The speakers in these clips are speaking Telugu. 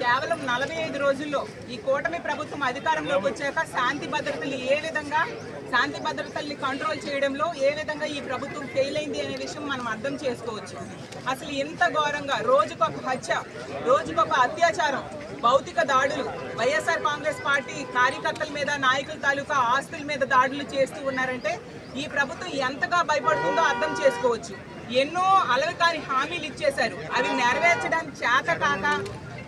కేవలం 45 రోజుల్లో ఈ కూటమి ప్రభుత్వం అధికారంలోకి వచ్చాక శాంతి భద్రతల్ని కంట్రోల్ చేయడంలో ఏ విధంగా ఈ ప్రభుత్వం ఫెయిల్ అయింది అనే విషయం మనం అర్థం చేసుకోవచ్చు. అసలు ఎంత ఘోరంగా రోజుకొక హత్య, రోజుకొక అత్యాచారం, భౌతిక దాడులు, వైఎస్ఆర్ కాంగ్రెస్ పార్టీ కార్యకర్తల మీద, నాయకుల తాలూకా ఆస్తుల మీద దాడులు చేస్తూ ఉన్నారంటే ఈ ప్రభుత్వం ఎంతగా భయపడుతుందో అర్థం చేసుకోవచ్చు. ఎన్నో అలవికాని హామీలు ఇచ్చేశారు, అవి నెరవేర్చడానికి చేత కాక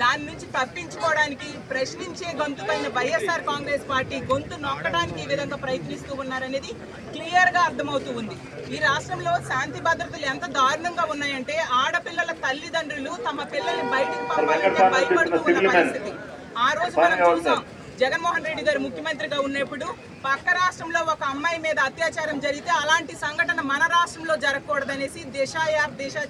దాని నుంచి తప్పించుకోవడానికి ప్రశ్నించే గొంతుకైన వైఎస్ఆర్ కాంగ్రెస్ పార్టీ గొంతు నొక్కడానికి ఈ విధంగా ప్రయత్నిస్తూ ఉన్నారనేది క్లియర్గా అర్థమవుతూ ఉంది. ఈ రాష్ట్రంలో శాంతి భద్రతలు ఎంత దారుణంగా ఉన్నాయంటే ఆడపిల్లల తల్లిదండ్రులు తమ పిల్లల్ని బయటికి పంపాలంటే భయపడుతూ ఉన్న పరిస్థితి. ఆ రోజు మనం చూసాం, జగన్మోహన్ రెడ్డి గారు ముఖ్యమంత్రిగా ఉన్నప్పుడు పక్క రాష్ట్రంలో ఒక అమ్మాయి మీద అత్యాచారం జరిగితే అలాంటి సంఘటన మన రాష్ట్రంలో జరగకూడదనేసి దిశ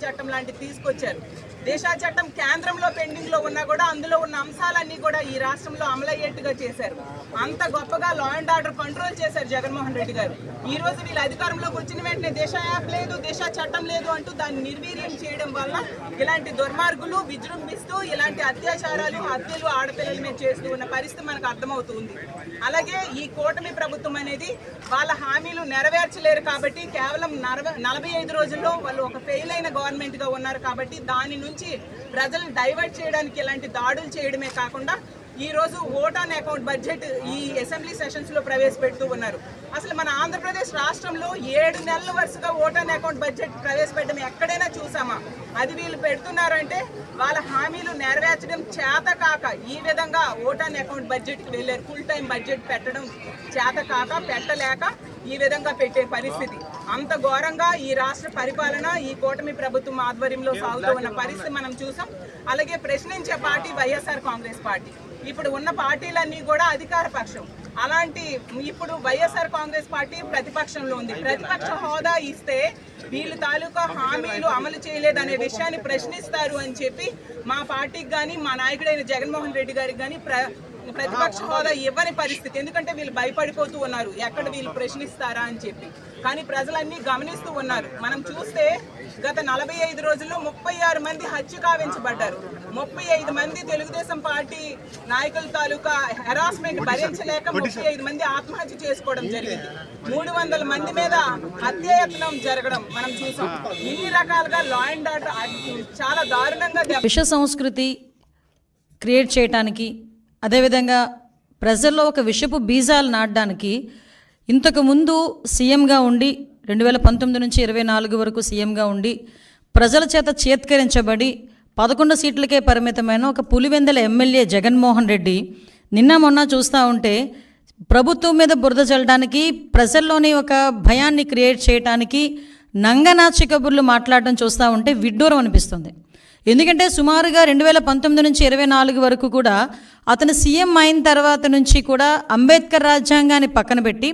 చట్టం లాంటివి తీసుకొచ్చారు. దిశ చట్టం కేంద్రంలో పెండింగ్లో ఉన్నా కూడా అందులో ఉన్న అంశాలన్నీ కూడా ఈ రాష్ట్రంలో అమలయ్యేట్టుగా చేశారు. అంత గొప్పగా లా అండ్ ఆర్డర్ కంట్రోల్ చేశారు జగన్మోహన్ రెడ్డి గారు. ఈ రోజు వీళ్ళు అధికారంలోకి వచ్చిన వెంటనే దిశ యాప్ లేదు, దిశ చట్టం లేదు అంటూ దాన్ని నిర్వీర్యం చేయడం వల్ల ఇలాంటి దుర్మార్గులు విజృంభిస్తూ ఇలాంటి అత్యాచారాలు, హత్యలు ఆడపిల్లల మీద చేస్తూ ఉన్న పరిస్థితి మనకు అర్థమవుతుంది. అలాగే ఈ కూటమి ప్రభుత్వం అనేది వాళ్ళ హామీలు నెరవేర్చలేరు కాబట్టి కేవలం 45 రోజుల్లో వాళ్ళు ఒక ఫెయిల్ అయిన గవర్నమెంట్ గా ఉన్నారు కాబట్టి దాని నుంచి ప్రజలను డైవర్ట్ చేయడానికి ఇలాంటి దాడులు చేయడమే కాకుండా ఈ రోజు ఓట్ ఆన్ అకౌంట్ బడ్జెట్ ఈ అసెంబ్లీ సెషన్స్ లో ప్రవేశపెడుతూ ఉన్నారు. అసలు మన ఆంధ్రప్రదేశ్ రాష్ట్రంలో 7 నెలల వరుసగా ఓట్ ఆన్ అకౌంట్ బడ్జెట్ ప్రవేశపెట్టడం ఎక్కడైనా చూసామా? అది వీళ్ళు పెడుతున్నారంటే వాళ్ళ హామీలు నెరవేర్చడం చేత కాక ఈ విధంగా ఓట్ ఆన్ అకౌంట్ బడ్జెట్కి వెళ్ళారు. ఫుల్ టైం బడ్జెట్ పెట్టడం చేత కాక, పెట్టలేక ఈ విధంగా పెట్టే పరిస్థితి. అంత ఘోరంగా ఈ రాష్ట్ర పరిపాలన ఈ కూటమి ప్రభుత్వం ఆధ్వర్యంలో సాగుతూ ఉన్న పరిస్థితి మనం చూసాం. అలాగే ప్రశ్నించే పార్టీ వైఎస్ఆర్ కాంగ్రెస్ పార్టీ. ఇప్పుడు ఉన్న పార్టీలన్నీ కూడా అధికార పక్షం. అలాంటి ఇప్పుడు వైఎస్ఆర్ కాంగ్రెస్ పార్టీ ప్రతిపక్షంలో ఉంది. ప్రతిపక్ష హోదా ఇస్తే వీళ్ళు తాలూకా హామీలు అమలు చేయలేదనే విషయాన్ని ప్రశ్నిస్తారు అని చెప్పి మా పార్టీకి కానీ మా నాయకుడైన జగన్మోహన్ రెడ్డి గారికి కానీ ప్రతిపక్ష హోదా ఇవ్వని పరిస్థితి. ఎందుకంటే వీళ్ళు భయపడిపోతూ ఉన్నారు, ఎక్కడ వీళ్ళు ప్రశ్నిస్తారా అని చెప్పి. కానీ ప్రజలన్నీ గమనిస్తూ ఉన్నారు. మనం చూస్తే గత 45 రోజుల్లో 36 మంది హత్య కావించబడ్డారు. 35 మంది తెలుగుదేశం పార్టీ నాయకుల తాలూకా హెరాస్మెంట్ భరించలేక 35 మంది ఆత్మహత్య చేసుకోవడం జరిగింది. 300 మంది మీద హత్యాయత్నం జరగడం మనం చూసాం. ఇన్ని రకాలుగా లా అండ్ ఆర్డర్ చాలా దారుణంగా విష సంస్కృతి క్రియేట్ చేయడానికి, అదేవిధంగా ప్రజల్లో ఒక విషపు బీజాలు నాటడానికి ఇంతకుముందు సీఎంగా ఉండి 2019 నుంచి 24 వరకు సీఎంగా ఉండి ప్రజల చేత చేత్కరించబడి 11 సీట్లకే పరిమితమైన ఒక పులివెందుల ఎమ్మెల్యే జగన్మోహన్ రెడ్డి నిన్న మొన్న చూస్తూ ఉంటే ప్రభుత్వం మీద బురద చల్లడానికి, ప్రజల్లోని ఒక భయాన్ని క్రియేట్ చేయడానికి నంగనాచి కబుర్లు మాట్లాడడం చూస్తూ ఉంటే విడ్డూరం అనిపిస్తుంది. ఎందుకంటే సుమారుగా 2019 నుంచి 24 వరకు కూడా అతను సీఎం అయిన తర్వాత నుంచి కూడా అంబేద్కర్ రాజ్యాంగాన్ని పక్కన పెట్టి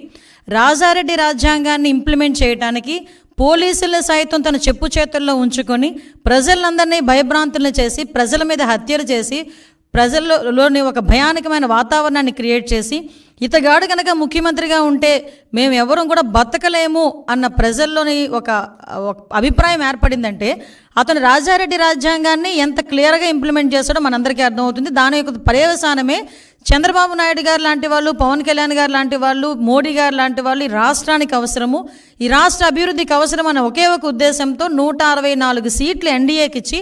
రాజారెడ్డి రాజ్యాంగాన్ని ఇంప్లిమెంట్ చేయడానికి పోలీసులను సైతం తన చెప్పు చేతుల్లో ఉంచుకొని ప్రజలందరినీ భయభ్రాంతులను చేసి, ప్రజల మీద హత్యలు చేసి, ప్రజల్లోని ఒక భయానకమైన వాతావరణాన్ని క్రియేట్ చేసి, ఇతగాడు కనుక ముఖ్యమంత్రిగా ఉంటే మేము ఎవరూ కూడా బతకలేము అన్న ప్రజల్లోని ఒక అభిప్రాయం ఏర్పడిందంటే అతను రాజారెడ్డి రాజ్యాంగాన్ని ఎంత క్లియర్గా ఇంప్లిమెంట్ చేస్తాడో మనందరికీ అర్థమవుతుంది. దాని యొక్క పర్యవసానమే చంద్రబాబు నాయుడు గారు లాంటి వాళ్ళు, పవన్ కళ్యాణ్ గారు లాంటి వాళ్ళు, మోడీ గారు లాంటి వాళ్ళు ఈ రాష్ట్రానికి అవసరము, ఈ రాష్ట్ర అభివృద్ధికి అవసరం అనే ఒకే ఒక ఉద్దేశంతో 164 సీట్లు ఎన్డీఏకి ఇచ్చి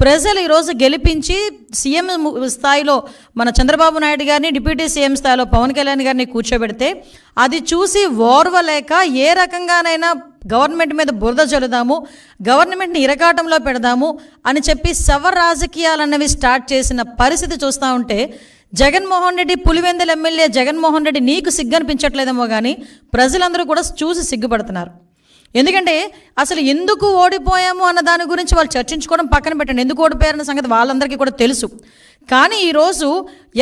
ప్రజలు ఈరోజు గెలిపించి సీఎం స్థాయిలో మన చంద్రబాబు నాయుడు గారిని, డిప్యూటీ సీఎం స్థాయిలో పవన్ కళ్యాణ్ గారిని కూర్చోబెడితే అది చూసి ఓర్వలేక ఏ రకంగానైనా గవర్నమెంట్ మీద బురద చల్లుదాము, గవర్నమెంట్ని ఇరకాటంలో పెడదాము అని చెప్పి శవ రాజకీయాలన్నవి స్టార్ట్ చేసిన పరిస్థితి చూస్తూ ఉంటే జగన్మోహన్ రెడ్డి, పులివెందుల ఎమ్మెల్యే జగన్మోహన్ రెడ్డి నీకు సిగ్గనిపించట్లేదేమో కానీ ప్రజలందరూ కూడా చూసి సిగ్గుపడుతున్నారు. ఎందుకంటే అసలు ఎందుకు ఓడిపోయాము అన్న దాని గురించి వాళ్ళు చర్చించుకోవడం పక్కన పెట్టండి. ఎందుకు ఓడిపోయారన్న సంగతి వాళ్ళందరికీ కూడా తెలుసు. కానీ ఈరోజు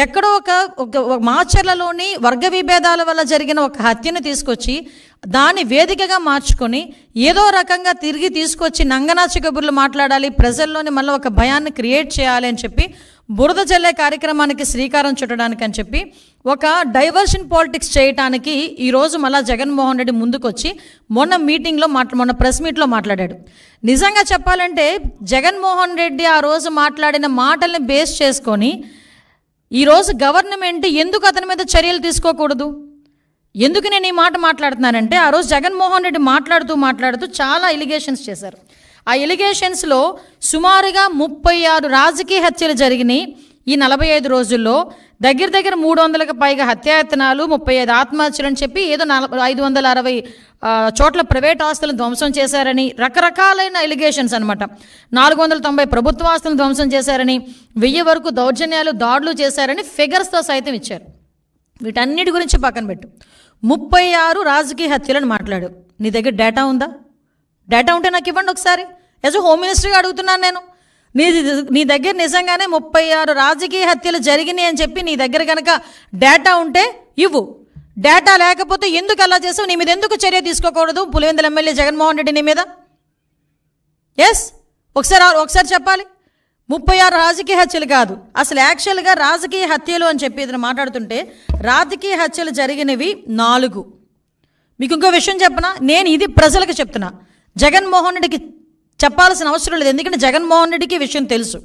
ఎక్కడో ఒక మాచర్లలోని వర్గ విభేదాల వల్ల జరిగిన ఒక హత్యను తీసుకొచ్చి దాన్ని వేదికగా మార్చుకొని ఏదో రకంగా తిరిగి తీసుకొచ్చి నంగనాచి కబుర్లు మాట్లాడాలి, ప్రజల్లోని మళ్ళీ ఒక భయాన్ని క్రియేట్ చేయాలి అని చెప్పి బురద జల్లే కార్యక్రమానికి శ్రీకారం చుట్టడానికి అని చెప్పి ఒక డైవర్షన్ పాలిటిక్స్ చేయడానికి ఈరోజు మళ్ళా జగన్మోహన్ రెడ్డి ముందుకొచ్చి మొన్న ప్రెస్ మీట్లో మాట్లాడాడు. నిజంగా చెప్పాలంటే జగన్మోహన్ రెడ్డి ఆ రోజు మాట్లాడిన మాటల్ని బేస్ చేసుకొని ఈరోజు గవర్నమెంట్ ఎందుకు అతని మీద చర్యలు తీసుకోకూడదు? ఎందుకు నేను ఈ మాట మాట్లాడుతున్నానంటే, ఆ రోజు జగన్మోహన్ రెడ్డి మాట్లాడుతూ చాలా ఎలిగేషన్స్ చేశారు. ఆ ఎలిగేషన్స్లో సుమారుగా 36 రాజకీయ హత్యలు జరిగినాయి ఈ 45 రోజుల్లో. దగ్గర 300కి పైగా హత్యాయత్నాలు, 35 ఆత్మహత్యలు అని చెప్పి ఏదో 560 చోట్ల ప్రైవేట్ ఆస్తులను ధ్వంసం చేశారని, రకరకాలైన ఎలిగేషన్స్ అనమాట. 490 ప్రభుత్వ ఆస్తులను ధ్వంసం చేశారని, 1000 వరకు దౌర్జన్యాలు, దాడులు చేశారని ఫిగర్స్తో సైతం ఇచ్చారు. వీటన్నిటి గురించి పక్కన పెట్టు. 36 రాజకీయ హత్యలను మాట్లాడు. నీ దగ్గర డేటా ఉందా? డేటా ఉంటే నాకు ఇవ్వండి ఒకసారి. యాజ్ హోమ్ మినిస్టర్గా అడుగుతున్నాను నేను. నీ దగ్గర నిజంగానే 36 రాజకీయ హత్యలు జరిగినాయి అని చెప్పి నీ దగ్గర కనుక డేటా ఉంటే ఇవ్వు. డేటా లేకపోతే ఎందుకు అలా చేసావు? నీ మీద ఎందుకు చర్య తీసుకోకూడదు పులివెందుల ఎమ్మెల్యే జగన్మోహన్ రెడ్డి నీ మీద? ఎస్, ఒకసారి చెప్పాలి. 36 రాజకీయ హత్యలు కాదు, అసలు యాక్చువల్గా రాజకీయ హత్యలు అని చెప్పి ఇతను మాట్లాడుతుంటే రాజకీయ హత్యలు జరిగినవి 4. మీకు ఇంకో విషయం చెప్పనా? నేను ఇది ప్రజలకు చెప్తున్నా, జగన్మోహన్ రెడ్డికి చెప్పాల్సిన అవసరం లేదు. ఎందుకంటే జగన్మోహన్ రెడ్డికి విషయం తెలుసు.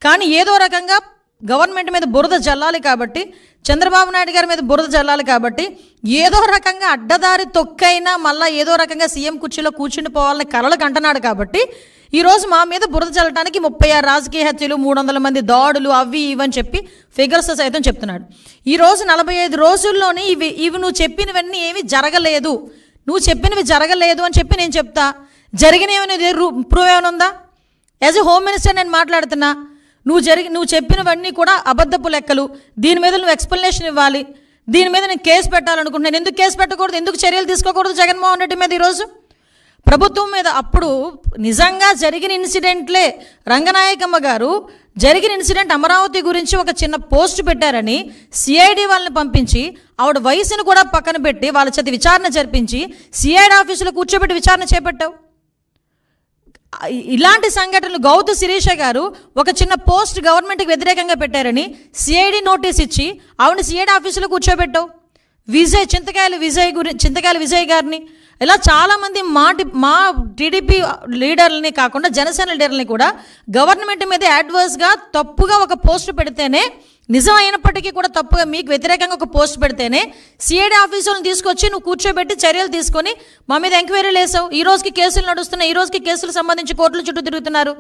కానీ ఏదో రకంగా గవర్నమెంట్ మీద బురద జల్లాలి కాబట్టి, చంద్రబాబు నాయుడు గారి మీద బురద జల్లాలి కాబట్టి ఏదో రకంగా అడ్డదారి తొక్కైనా మళ్ళీ ఏదో రకంగా సీఎం కుర్చీలో కూర్చుండిపోవాలని కలలకు అంటున్నాడు. కాబట్టి ఈరోజు మా మీద బురద చల్లడానికి 36 రాజకీయ హత్యలు, 300 మంది దాడులు, అవి ఇవని చెప్పి ఫిగర్స్ సైతం చెప్తున్నాడు. ఈరోజు 45 రోజుల్లోనే ఇవి నువ్వు చెప్పినవన్నీ ఏమి జరగలేదు, నువ్వు చెప్పినవి జరగలేదు అని చెప్పి నేను చెప్తా. జరిగినవి ప్రూవ్ ఏమైనా ఉందా? యాజ్ ఎ హోమ్ మినిస్టర్ నేను మాట్లాడుతున్నా. నువ్వు చెప్పినవన్నీ కూడా అబద్ధపు లెక్కలు. దీని మీద నువ్వు ఎక్స్ప్లెనేషన్ ఇవ్వాలి. దీని మీద నేను కేసు పెట్టాలనుకుంటున్నాను. ఎందుకు కేసు పెట్టకూడదు? ఎందుకు చర్యలు తీసుకోకూడదు జగన్మోహన్ రెడ్డి మీద ఈరోజు ప్రభుత్వం మీద? అప్పుడు నిజంగా జరిగిన ఇన్సిడెంట్లే. రంగనాయకమ్మ గారు జరిగిన ఇన్సిడెంట్ అమరావతి గురించి ఒక చిన్న పోస్ట్ పెట్టారని సిఐడి వాళ్ళని పంపించి ఆవిడ వయసును కూడా పక్కన పెట్టి వాళ్ళ చేత విచారణ జరిపించి సిఐడి ఆఫీసులో కూర్చోబెట్టి విచారణ చేపట్టావు. ఇలాంటి సంఘటనలు గౌతు శిరీష గారు ఒక చిన్న పోస్ట్ గవర్నమెంట్కి వ్యతిరేకంగా పెట్టారని సిఐడి నోటీస్ ఇచ్చి ఆవిడని సిఐడి ఆఫీసులో కూర్చోబెట్టావు. చింతకాయల విజయ్ గారిని, ఇలా చాలామంది మా టీడీపీ లీడర్లని కాకుండా జనసేన లీడర్లని కూడా గవర్నమెంట్ మీద అడ్వర్స్గా తప్పుగా ఒక పోస్ట్ పెడితేనే, నిజం అయినప్పటికీ కూడా తప్పుగా మీకు వ్యతిరేకంగా ఒక పోస్ట్ పెడితేనే సిఐడి ఆఫీసులను తీసుకొచ్చి నువ్వు కూర్చోబెట్టి చర్యలు తీసుకొని మా మీద ఎంక్వైరీలు వేసావు. ఈ రోజుకి కేసులు నడుస్తున్నాయి. ఈ రోజుకి కేసులు సంబంధించి కోర్టుల చుట్టూ తిరుగుతున్నారు.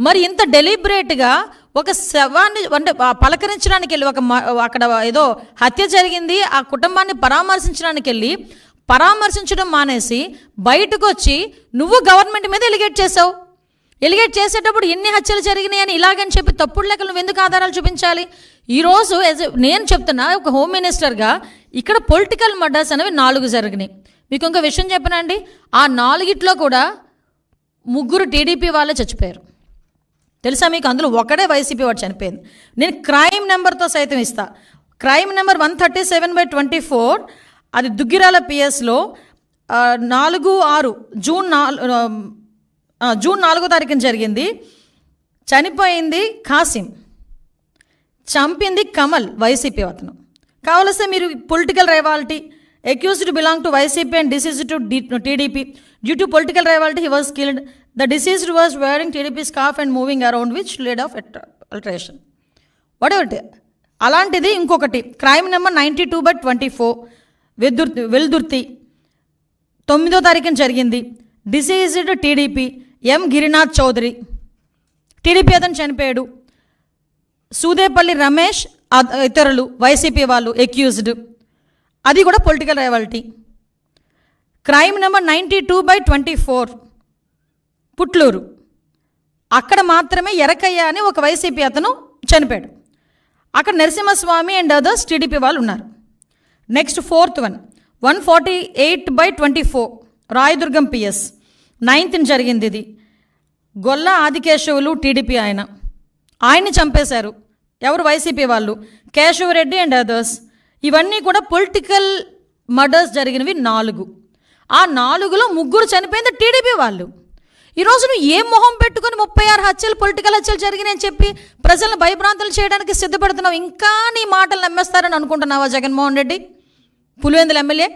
మరి ఇంత డెలిబరేట్గా ఒక శవాన్ని అంటే పలకరించడానికి వెళ్ళి అక్కడ ఏదో హత్య జరిగింది, ఆ కుటుంబాన్ని పరామర్శించడానికి వెళ్ళి పరామర్శించడం మానేసి బయటకు వచ్చి నువ్వు గవర్నమెంట్ మీద ఎలిగేట్ చేసావు. ఎలిగేట్ చేసేటప్పుడు ఎన్ని హత్యలు జరిగినాయి అని ఇలాగని చెప్పి తప్పుడు లెక్కలు నువ్వు ఎందుకు ఆధారాలు చూపించాలి? ఈరోజు నేను చెప్తున్నా, ఒక హోమ్ మినిస్టర్గా ఇక్కడ పొలిటికల్ మర్డర్స్ అనేవి 4 జరిగినాయి. మీకు ఇంకో విషయం చెప్పనండి, ఆ 4 కూడా 3 టీడీపీ వాళ్ళే చచ్చిపోయారు. తెలుసా మీకు? అందులో ఒకడే వైసీపీ వాడు చనిపోయింది. నేను క్రైమ్ నెంబర్తో సైతం ఇస్తా. క్రైమ్ నెంబర్ 137/24, అది దుగ్గిరాల పిఎస్లో 4/6 జూన్ 4వ తారీఖున జరిగింది. చనిపోయింది కాసిం, చంపింది కమల్, వైసీపీ అతను. కావలస్తే మీరు political rivalry, accused to belong to YCP and deceased to TDP due to political rivalry he was killed. The deceased was wearing TDP scarf and moving around which led of alteration. Whatever. అలాంటిది ఇంకొకటి క్రైమ్ నెంబర్ 92/24 వెల్దుర్తి 9వ తారీఖున జరిగింది. డిసీజ్డ్ టీడీపీ ఎం గిరినాథ్ చౌదరి, టీడీపీ అతను చనిపోయాడు. సూదేపల్లి రమేష్ ఇతరులు వైసీపీ వాళ్ళు ఎక్యూజ్డ్, అది కూడా political rivalry. Crime number 92/24 Putluru, అక్కడ మాత్రమే ఎరకయ్య అని ఒక వైసీపీ అతను చనిపోయాడు. అక్కడ నరసింహస్వామి అండ్ అదర్స్ టీడీపీ వాళ్ళు ఉన్నారు. Next 4th one 148/24 Rayadurgam PS 9th జరిగింది. ఇది గొల్ల ఆదికేశవులు టీడీపీ ఆయన్ని చంపేశారు. ఎవరు? వైసీపీ వాళ్ళు, కేశవరెడ్డి అండ్ అదర్స్. ఇవన్నీ కూడా పొలిటికల్ మర్డర్స్ జరిగినవి 4. ఆ 4లో 3 చనిపోయింది టీడీపీ వాళ్ళు. ఈరోజు నువ్వు ఏ మొహం పెట్టుకొని 36 హత్యలు, పొలిటికల్ హత్యలు జరిగినాయని చెప్పి ప్రజలను భయభ్రాంతులు చేయడానికి సిద్ధపడుతున్నావు? ఇంకా నీ మాటలు నమ్మేస్తారని అనుకుంటున్నావా జగన్మోహన్ రెడ్డి, పులివెందుల ఎమ్మెల్యే?